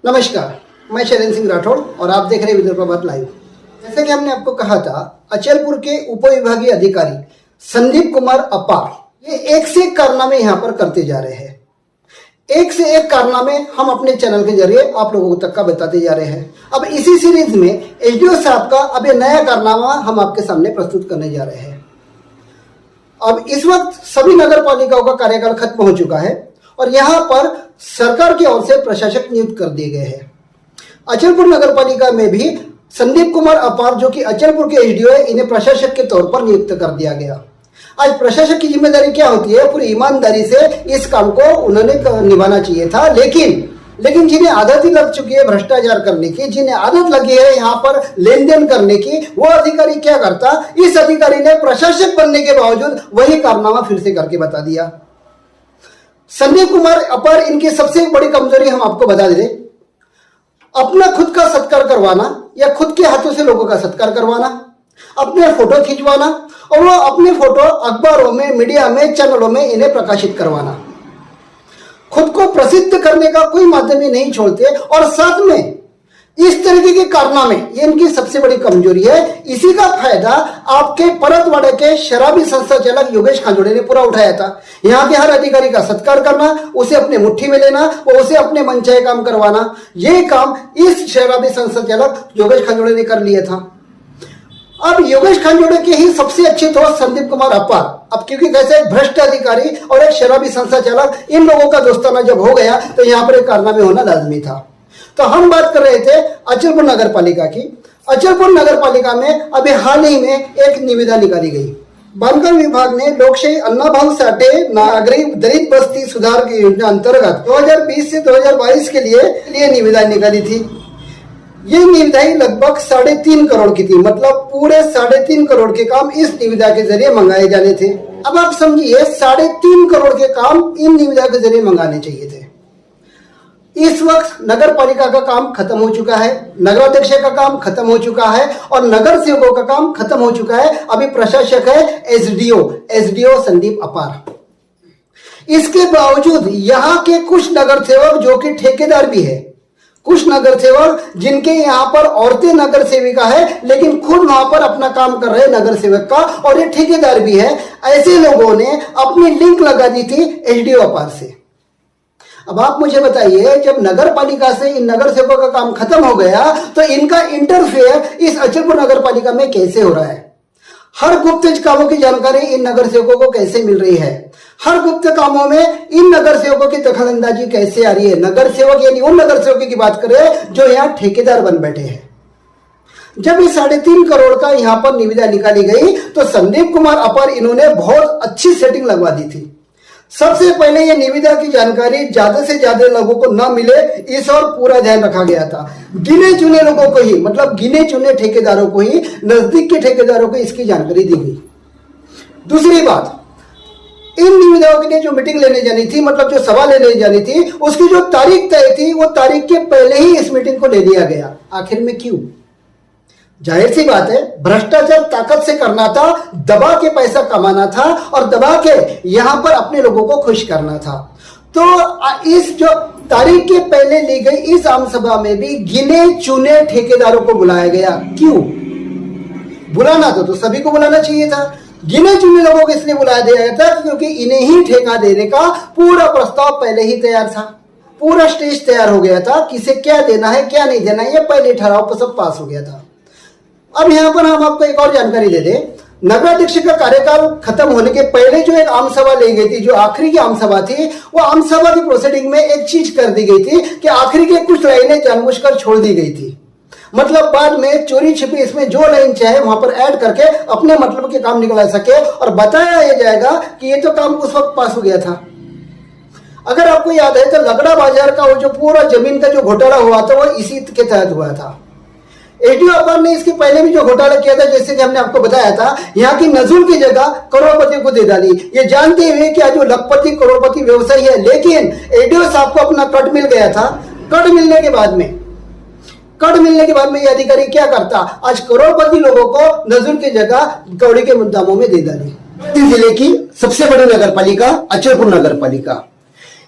नमस्कार, मैं शैलेंद्र सिंह राठौड़ और आप देख रहे हैं विदर्भ प्रभात लाइव। जैसे कि हमने आपको कहा था, अचलपुर के उपविभागीय अधिकारी संदीप कुमार अपार ये एक से एक कारनामे यहाँ पर करते जा रहे हैं। एक से एक कारनामे हम अपने चैनल के जरिए आप लोगों तक का बताते जा रहे हैं। अब इसी सीरीज में एसडीओ साहब का अब ये नया कारनामा हम आपके सामने प्रस्तुत करने जा रहे हैं। अब इस वक्त सभी नगर पालिकाओं का कार्यकाल खत्म हो चुका है और यहाँ पर सरकार की ओर से प्रशासक नियुक्त कर दिए गए हैं। अचलपुर नगर पालिका में भी संदीप कुमार अपार जो कि अचलपुर के एसडीओ है, इन्हें प्रशासक के तौर पर नियुक्त कर दिया गया। आज प्रशासक की जिम्मेदारी क्या होती है, पूरी ईमानदारी से इस काम को उन्होंने निभाना चाहिए था, लेकिन जिन्हें आदत ही लग चुकी है भ्रष्टाचार करने की, जिन्हें आदत लगी है यहाँ पर लेन देन करने की, वो अधिकारी क्या करता, इस अधिकारी ने प्रशासक बनने के बावजूद वही कारनामा फिर से करके बता दिया। संदीप कुमार अपार इनकी सबसे बड़ी कमजोरी हम आपको बता दें, अपना खुद का सत्कार करवाना या खुद के हाथों से लोगों का सत्कार करवाना, अपने फोटो खिंचवाना और वो अपने फोटो अखबारों में, मीडिया में, चैनलों में इन्हें प्रकाशित करवाना। खुद को प्रसिद्ध करने का कोई माध्यम ही नहीं छोड़ते और साथ में इस तरीके के कारनामे, ये इनकी सबसे बड़ी कमजोरी है। इसी का फायदा आपके परतवाड़ा के शराबी संस्था चालक योगेश खांजोड़े ने पूरा उठाया था। यहाँ के हर अधिकारी का सत्कार करना, उसे अपने मुट्ठी में लेना और उसे अपने मनचाहे काम करवाना, ये काम इस शराबी संस्था चालक योगेश खांजोड़े ने कर लिया था। अब योगेश खांजोड़े के ही सबसे अच्छे दोस्त संदीप कुमार अपार, अब क्योंकि कैसे एक भ्रष्ट अधिकारी और एक शराबी संस्था चालक, इन लोगों का दोस्ताना जब हो गया तो यहाँ पर एक कारनामे होना लाजमी था। तो हम बात कर रहे थे अचलपुर नगर पालिका की। अचलपुर नगर पालिका में अभी हाल ही में एक निविदा निकाली गई। बांधकाम विभाग ने लोकशाही अन्नाभाऊ साठे नागरी दलित बस्ती सुधार की योजना अंतर्गत 2020 से 2022 के लिए निविदा निकाली थी। ये निविदाएं लगभग 3.5 करोड़ की थी, मतलब पूरे 3.5 करोड़ के काम इस निविदा के जरिए मंगाए जाने थे। अब आप समझिए 3.5 करोड़ के काम इन निविदा के जरिए मंगाने चाहिए थे। इस वक्त नगर पालिका का काम खत्म हो चुका है, नगराध्यक्ष का काम खत्म हो चुका है और नगर सेवकों का काम खत्म हो चुका है। अभी प्रशासक है एसडीओ संदीप अपार। इसके बावजूद यहाँ के कुछ नगर सेवक जो कि ठेकेदार भी है, कुछ नगर सेवक जिनके यहाँ पर औरतें नगर सेविका है लेकिन खुद वहां पर अपना काम कर रहे नगर सेवक का और ये ठेकेदार भी है, ऐसे लोगों ने अपनी लिंक लगा दी थी एसडीओ अपार से। अब आप मुझे बताइए, जब नगर पालिका से इन नगर सेवकों का काम खत्म हो गया तो इनका इंटरफेयर इस अचलपुर नगर पालिका में कैसे हो रहा है? हर गुप्त कामों की जानकारी इन नगर सेवकों को कैसे मिल रही है? हर गुप्त कामों में इन नगर सेवकों की दखलंदाजी कैसे आ रही है? नगर सेवक यानी उन नगर सेवकों की बात करें जो यहाँ ठेकेदार बन बैठे हैं। जब ये 3.5 करोड़ का यहाँ पर निविदा निकाली गई तो संदीप कुमार अपार इन्होंने बहुत अच्छी सेटिंग लगवा दी थी। सबसे पहले ये निविदा की जानकारी ज्यादा से ज्यादा लोगों को न मिले, इस और पूरा ध्यान रखा गया था। गिने चुने लोगों को ही, मतलब गिने चुने ठेकेदारों को ही, नजदीक के ठेकेदारों को इसकी जानकारी दी गई। दूसरी बात, इन निविदाओं के लिए जो मीटिंग लेने जानी थी, मतलब जो सभा लेने जानी थी, उसकी जो तारीख तय थी वो तारीख के पहले ही इस मीटिंग को ले लिया गया। आखिर में क्यों? जाहिर सी बात है, भ्रष्टाचार ताकत से करना था, दबा के पैसा कमाना था और दबा के यहां पर अपने लोगों को खुश करना था। तो इस जो तारीख के पहले ली गई इस आम सभा में भी गिने चुने ठेकेदारों को बुलाया गया। क्यों बुलाना था? तो सभी को बुलाना चाहिए था। गिने चुने लोगों को इसलिए बुलाया गया था क्योंकि इन्हें ही ठेका देने का पूरा प्रस्ताव पहले ही तैयार था, पूरा स्टेज तैयार हो गया था। किसे क्या देना है क्या नहीं देना है ये पहले ठहराव पर सब पास हो गया था। अब यहाँ पर हम आपको एक और जानकारी दे दें, नगराध्यक्ष का कार्यकाल खत्म होने के पहले जो एक आम सभा ली गई थी, जो आखिरी की आम सभा थी, वो आम सभा की प्रोसीडिंग में एक चीज कर दी गई थी कि आखिरी के कुछ लाइनें जानबूझकर छोड़ दी गई थी। मतलब बाद में चोरी छिपी इसमें जो लाइन चाहे वहां पर ऐड करके अपने मतलब के काम निकला सके और बताया यह जाएगा कि ये तो काम उस वक्त पास हो गया था। अगर आपको याद है तो लगड़ा बाजार का वो जो पूरा जमीन का जो घोटाला हुआ था वो इसी के तहत हुआ था। एसडीओ अपार ने इसके पहले भी जो घोटाला किया था, जैसे कि हमने आपको बताया था, यहाँ की नजूल की जगह करोड़पति को दे डाली, ये जानते हुए कि आज वो लखपति करोड़पति व्यवसायी है। लेकिन एसडीओ साहब को अपना कट मिल गया था। कट मिलने के बाद में ये अधिकारी क्या करता, आज करोड़पति लोगों को नजूल की जगह कौड़ी के मुद्दामों में दे डाली। जिले की सबसे बड़ी नगर पालिका अचलपुर नगर पालिका,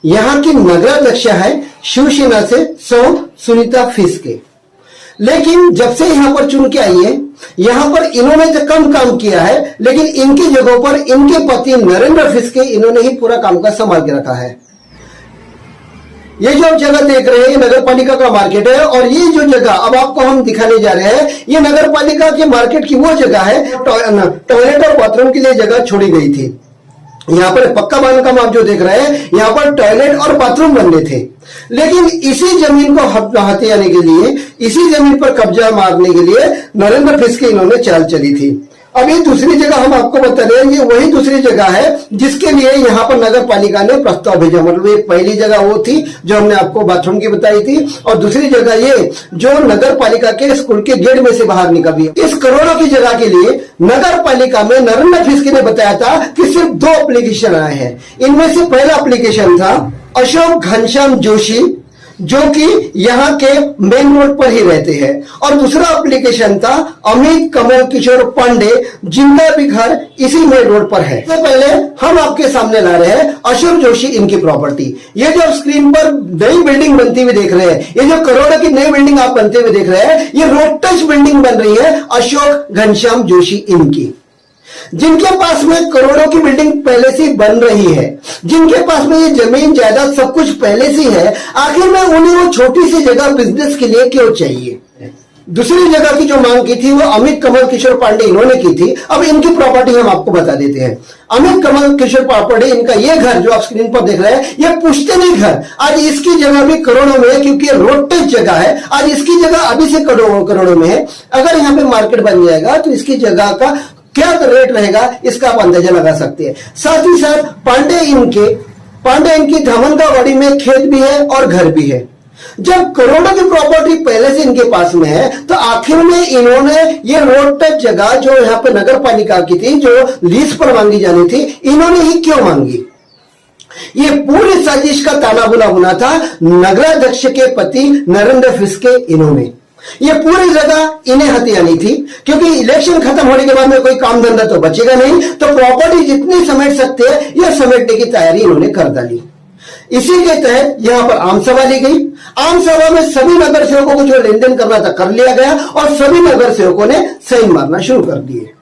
यहाँ की नगराध्यक्ष है शिवसेना से सौ सुनीता फिस्के। लेकिन जब से यहां पर चुन के आई है, यहां पर इन्होंने तो कम काम किया है, लेकिन इनकी जगहों पर इनके पति नरेंद्र फिस्के इन्होंने ही पूरा काम का संभाल के रखा है। ये जो आप जगह देख रहे हैं ये नगर पालिका का मार्केट है, और ये जो जगह अब आपको हम दिखाने जा रहे हैं ये नगर पालिका के मार्केट की वो जगह है टॉयलेट और बाथरूम के लिए जगह छोड़ी गई थी। यहाँ पर पक्का बांधकाम आप जो देख रहे हैं यहाँ पर टॉयलेट और बाथरूम बनने थे, लेकिन इसी जमीन को हथियाने के लिए, इसी जमीन पर कब्जा मारने के लिए नरेंद्र फिस्के इन्होंने चाल चली थी। अब ये दूसरी जगह हम आपको बता रहे हैं, ये वही दूसरी जगह है जिसके लिए यहाँ पर नगर पालिका ने प्रस्ताव भेजा। मतलब ये पहली जगह वो थी जो हमने आपको बाथरूम की बताई थी, और दूसरी जगह ये जो नगर पालिका के स्कूल के गेट में से बाहर निकली है। इस करोड़ों की जगह के लिए नगर पालिका में नरेंद्र फिस्के ने बताया था कि सिर्फ 2 एप्लीकेशन आए हैं। इनमें से पहला एप्लीकेशन था अशोक घनश्याम जोशी, जो कि यहाँ के मेन रोड पर ही रहते हैं, और दूसरा एप्लीकेशन था अमित कमल किशोर पांडे, जिनका भी घर इसी मेन रोड पर है। सबसे पहले हम आपके सामने ला रहे हैं अशोक जोशी इनकी प्रॉपर्टी। ये जो स्क्रीन पर नई बिल्डिंग बनती हुई देख रहे हैं, ये जो करोड़ों की नई बिल्डिंग आप बनते हुए देख रहे हैं, ये रोड टच बिल्डिंग बन रही है अशोक घनश्याम जोशी इनकी, जिनके पास में करोड़ों की बिल्डिंग पहले से बन रही है, जिनके पास में ये जमीन जायदाद सब कुछ पहले से है। आखिर में उन्हें वो छोटी सी जगह बिजनेस के लिए क्यों चाहिए? दूसरी जगह की जो मांग की थी वो अमित कमल किशोर पांडे इन्होंने की थी। अब इनकी प्रॉपर्टी हम आपको बता देते हैं। अमित कमल किशोर पांडे, इनका ये घर जो आप स्क्रीन पर देख रहे हैं, ये पुश्तैनी घर, आज इसकी जगह भी करोड़ों में है, क्योंकि रोड टच जगह है। आज इसकी जगह अभी से करोड़ों में है। अगर यहाँ पे मार्केट बन जाएगा तो इसकी जगह का क्या रेट रहेगा इसका आप अंदाजा लगा सकते हैं। साथ ही साथ पांडे इनकी धामनगावाड़ी में खेत भी है और घर भी है। जब करोड़ों की प्रॉपर्टी पहले से इनके पास में है, तो आखिर में इन्होंने ये रोड टच जगह जो यहाँ पे नगर पालिका की थी, जो लीज पर मांगी जानी थी, इन्होंने ही क्यों मांगी? ये पूरी साजिश का तानाबुना बुना था नगराध्यक्ष के पति नरेंद्र फिस्के इन्होंने। ये पूरी जगह इन्हें हथियानी थी, क्योंकि इलेक्शन खत्म होने के बाद में कोई काम धंधा तो बचेगा नहीं, तो प्रॉपर्टी जितनी समेट सकते हैं यह समेटने की तैयारी इन्होंने कर डाली। इसी के तहत यहां पर आम सभा ली गई। आम सभा में सभी नगर सेवकों को जो लेन देन करना था कर लिया गया, और सभी नगर सेवकों ने साइन मारना शुरू कर दिए।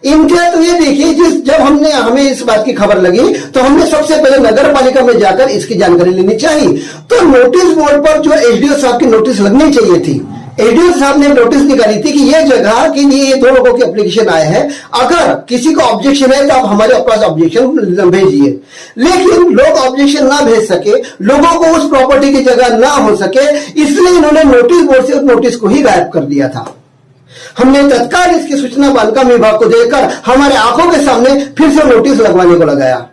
इनके तो ये देखिए, जब हमें इस बात की खबर लगी तो हमने सबसे पहले नगर पालिका में जाकर इसकी जानकारी लेनी चाहिए। तो नोटिस बोर्ड पर जो एसडीओ साहब की नोटिस लगनी चाहिए थी, एसडीओ साहब ने नोटिस निकाली थी कि ये जगह के लिए ये 2 लोगों के एप्लीकेशन आए हैं, अगर किसी को ऑब्जेक्शन है तो आप हमारे पास ऑब्जेक्शन भेजिए। लेकिन लोग ऑब्जेक्शन ना भेज सके, लोगों को उस प्रॉपर्टी की जगह ना हो सके, इसलिए इन्होंने नोटिस बोर्ड से उस नोटिस को ही गायब कर दिया था। हमने तत्काल इसकी सूचना बांधकाम विभाग को देकर हमारे आंखों के सामने फिर से नोटिस लगवाने को लगाया।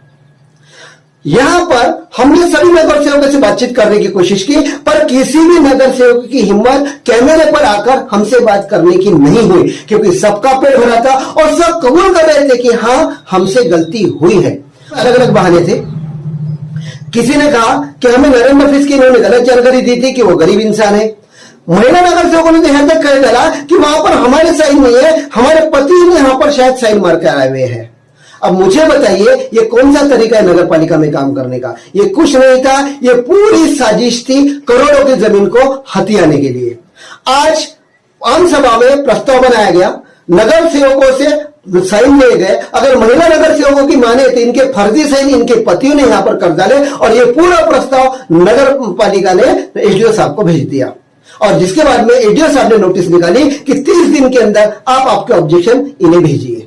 यहां पर हमने सभी नगर सेवकों से बातचीत करने की कोशिश की, पर किसी भी नगर सेवक की हिम्मत कैमरे पर आकर हमसे बात करने की नहीं हुई, क्योंकि सबका पेट भरा था और सब कबूल कर रहे थे कि हां हमसे गलती हुई है। अलग अलग बहाने थे। किसी ने कहा कि हमें नरेंद्र फिस्के इन्होंने गलत जानकारी दी थी कि वो गरीब इंसान है। महिला नगर सेवकों ने यहां तक कह डाला कि वहां पर हमारे साइन नहीं है, हमारे पति ने यहां पर शायद साइन मार के आए हुए हैं। अब मुझे बताइए ये कौन सा तरीका है नगर पालिका में काम करने का? ये कुछ नहीं था, ये पूरी साजिश थी करोड़ों की जमीन को हथियाने के लिए। आज आम सभा में प्रस्ताव बनाया गया, नगर सेवकों से साइन लिए गए। अगर महिला नगर सेवकों की माने तो इनके फर्जी साइन इनके पतियों ने यहां पर कर डाले, और ये पूरा प्रस्ताव नगर पालिका ने एसडीओ साहब को भेज दिया, और जिसके बाद में एसडीओ साहब ने नोटिस निकाली कि 30 दिन के अंदर आप आपके ऑब्जेक्शन इन्हें भेजिए।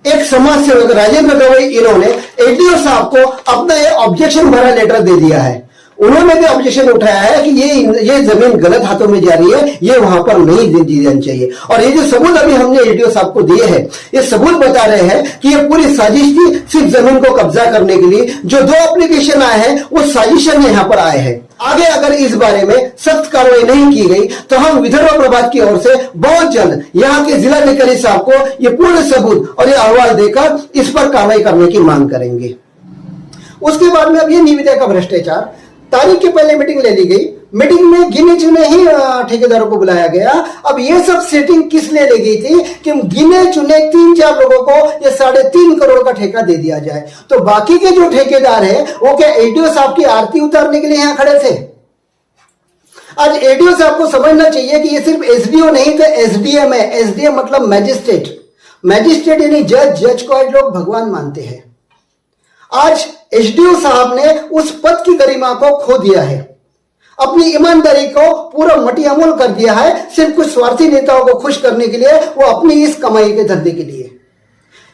एक समाज सेवक राजेंद्र गवई इन्होंने एसडीओ साहब को अपना ये ऑब्जेक्शन भरा लेटर दे दिया है। उन्होंने भी ऑब्जेक्शन उठाया है कि ये जमीन गलत हाथों में जा रही है, ये वहां पर नहीं दी जानी चाहिए। और ये जो सबूत अभी हमने एसडीओ साहब को दिए हैं, ये सबूत बता रहे हैं कि ये पूरी साजिश थी सिर्फ जमीन को कब्जा करने के लिए। जो 2 एप्लीकेशन आए हैं वो साजिशन यहाँ पर आए हैं। आगे अगर इस बारे में सख्त कार्रवाई नहीं की गई तो हम विदर्भ प्रभात की ओर से बहुत जल्द यहाँ के जिलाधिकारी साहब को ये पूरे सबूत और ये अहवाल देकर इस पर कार्रवाई करने की मांग करेंगे। उसके बाद में अब ये निविदा का भ्रष्टाचार, तारीख के पहले मीटिंग ले ली गई, मीटिंग में गिने चुने ही ठेकेदारों को बुलाया गया। अब ये सब सेटिंग किस लिए ले गई थी कि गिने चुने 3-4 लोगों को ये 3.5 करोड़ का ठेका दे दिया जाए। तो बाकी के जो ठेकेदार है वो क्या एडीओ साहब की आरती उतारने के लिए यहां खड़े थे? आज एडीओ साहब को समझना चाहिए कि ये सिर्फ एसडीओ नहीं तो एसडीएम है। एसडीएम मतलब मैजिस्ट्रेट। मैजिस्ट्रेट यानी जज को आज लोग भगवान मानते हैं। आज एसडीओ साहब ने उस पद की गरिमा को खो दिया है, अपनी ईमानदारी को पूरा मटियामोल कर दिया है, सिर्फ कुछ स्वार्थी नेताओं को खुश करने के लिए, वो अपनी इस कमाई के धंधे के लिए।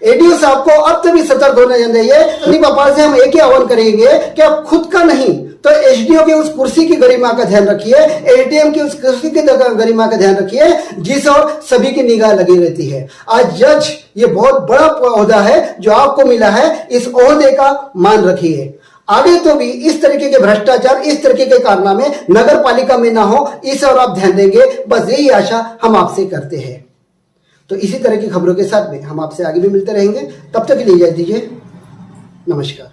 एडीओ साहब को अब तभी सतर्क होना चाहिए। संदीप अपार से हम एक ही आह्वान करेंगे कि आप खुद का नहीं तो एसडीओ की उस कुर्सी की गरिमा का ध्यान रखिए, एडीएम की उस कुर्सी की गरिमा का ध्यान रखिए जिस और सभी की निगाह लगी रहती है। आज जज ये बहुत बड़ा ओहदा है जो आपको मिला है, इस ओहदे का मान रखिए। आगे तो भी इस तरीके के भ्रष्टाचार, इस तरीके के कारनामे नगर पालिका में ना हो, इस और आप ध्यान देंगे, बस यही आशा हम आपसे करते हैं। तो इसी तरह की खबरों के साथ में हम आपसे आगे भी मिलते रहेंगे। तब तक के लिए इजाजत दीजिए। नमस्कार।